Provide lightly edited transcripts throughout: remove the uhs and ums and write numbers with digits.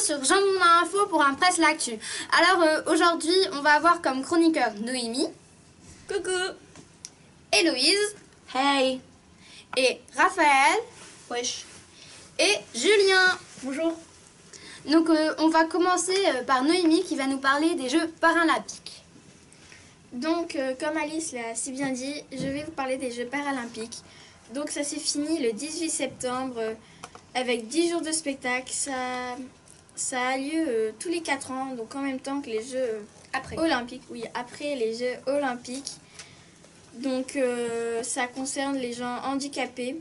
sur Jambon Info pour un presse l'actu. Alors aujourd'hui, on va avoir comme chroniqueur Noémie. Coucou. Héloïse. Hey. Et Raphaël. Wesh. Et Julien. Bonjour. Donc on va commencer par Noémie qui va nous parler des Jeux paralympiques. Donc comme Alice l'a si bien dit, je vais vous parler des Jeux paralympiques. Donc ça s'est fini le 18 septembre avec 10 jours de spectacle. Ça a lieu tous les 4 ans, donc en même temps que les Jeux olympiques. Oui, après les Jeux olympiques. Donc ça concerne les gens handicapés.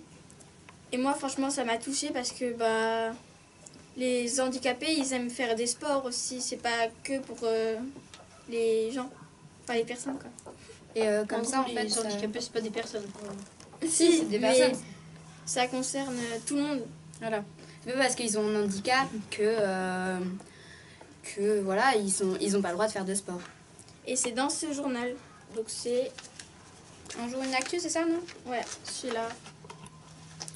Et moi franchement ça m'a touchée parce que les handicapés ils aiment faire des sports aussi. C'est pas que pour les gens, enfin les personnes quoi. Et comme ça en fait... Les handicapés c'est pas des personnes. Si, c'est des personnes. Ça concerne tout le monde. Voilà. C'est pas parce qu'ils ont un handicap que voilà, ils ont pas le droit de faire de sport. Et c'est dans ce journal. Donc c'est Un jour une actu, c'est ça, non? ouais, celui-là.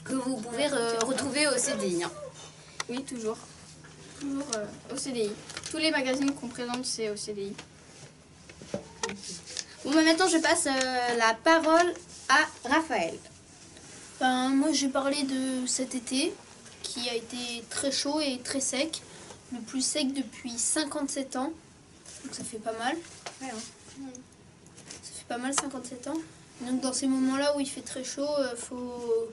Que vous pouvez retrouver au CDI. Hein. Oui, toujours. Toujours au CDI. Tous les magazines qu'on présente, c'est au CDI. Bon, maintenant, je passe la parole à Raphaël. Moi, j'ai parlé de cet été qui a été très chaud et très sec. Le plus sec depuis 57 ans. Donc ça fait pas mal. Ouais, hein. Ça fait pas mal 57 ans. Donc dans ces moments-là où il fait très chaud, faut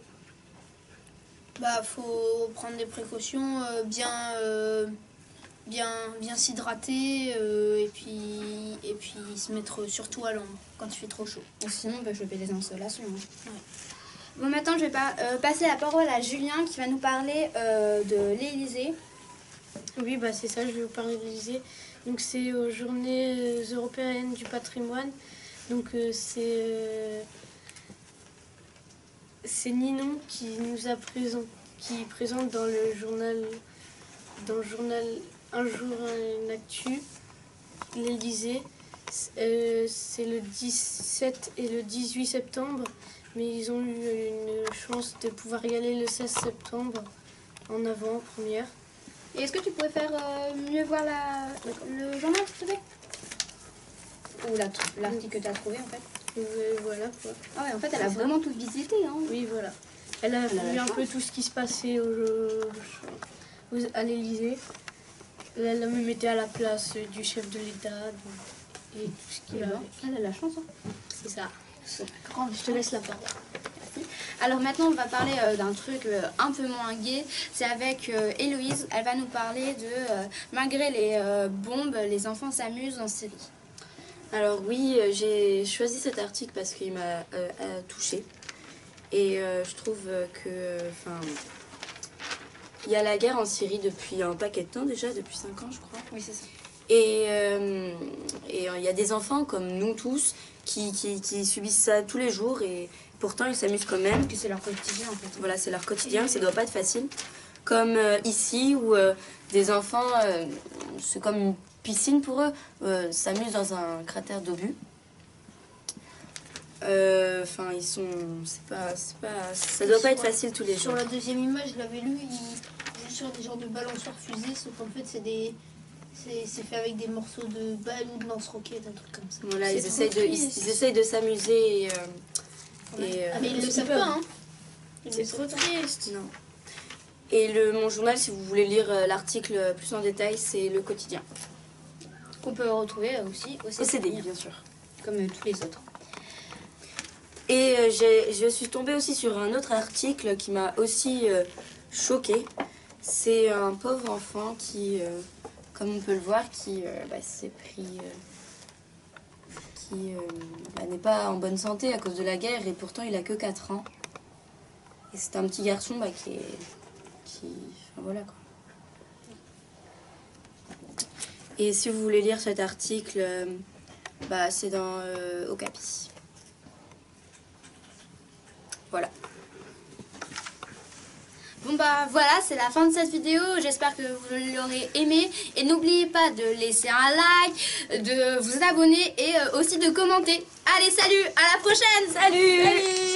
prendre des précautions, bien s'hydrater et puis se mettre surtout à l'ombre quand il fait trop chaud. Sinon, on peut choper des insolations. Hein. Ouais. Bon, maintenant, je vais passer la parole à Julien qui va nous parler de l'Élysée. Oui, c'est ça, je vais vous parler de l'Élysée. Donc c'est aux Journées européennes du patrimoine. Donc c'est Ninon qui nous a présente dans le journal Un jour une actu, l'Élysée. C'est le 17 et le 18 septembre, mais ils ont eu une chance de pouvoir y aller le 16 septembre en avant-première. Et est-ce que tu pourrais faire mieux voir le journal, s'il te plaît? Ou l'article que tu as trouvé, en fait? Voilà quoi. Ah ouais, en fait, elle a vraiment tout visité. Hein. Oui, voilà. Elle a vu un peu tout ce qui se passait à l'Élysée. Elle a même été à la place du chef de l'État et tout ce qu'il a. Elle a la chance. Hein. C'est ça. Je te laisse la parole. Merci. Alors maintenant, on va parler d'un truc un peu moins gai. C'est avec Héloïse. Elle va nous parler de malgré les bombes, les enfants s'amusent en série. Alors oui, j'ai choisi cet article parce qu'il m'a touchée. Et je trouve que, il y a la guerre en Syrie depuis un paquet de temps déjà, depuis 5 ans je crois. Oui, c'est ça. Et il y a des enfants comme nous tous qui subissent ça tous les jours et pourtant ils s'amusent quand même. Que c'est leur quotidien en fait. Voilà, c'est leur quotidien, ça doit pas être facile. Comme ici où des enfants, c'est comme une piscine pour eux, s'amusent dans un cratère d'obus. Ils sont, ça doit pas être facile tous les jours. Sur la deuxième image, je l'avais lu, ils jouent sur des genres de balançoires fusées, sauf qu'en fait c'est fait avec des morceaux de balles ou de lance-roquettes, un truc comme ça. Voilà, ils essayent de s'amuser mais ils le savent pas, hein. C'est trop triste. Non. Et mon journal, si vous voulez lire l'article plus en détail, c'est Le Quotidien. Qu'on peut retrouver aussi au CDI, bien sûr. Comme tous les autres. Et je suis tombée aussi sur un autre article qui m'a aussi choquée. C'est un pauvre enfant qui, comme on peut le voir, qui s'est pris... qui n'est pas en bonne santé à cause de la guerre et pourtant il a que 4 ans. Et c'est un petit garçon voilà quoi. Et si vous voulez lire cet article, c'est dans Okapi. Voilà. Bon voilà, c'est la fin de cette vidéo. J'espère que vous l'aurez aimé. Et n'oubliez pas de laisser un like, de vous abonner et aussi de commenter. Allez, salut, à la prochaine. Salut.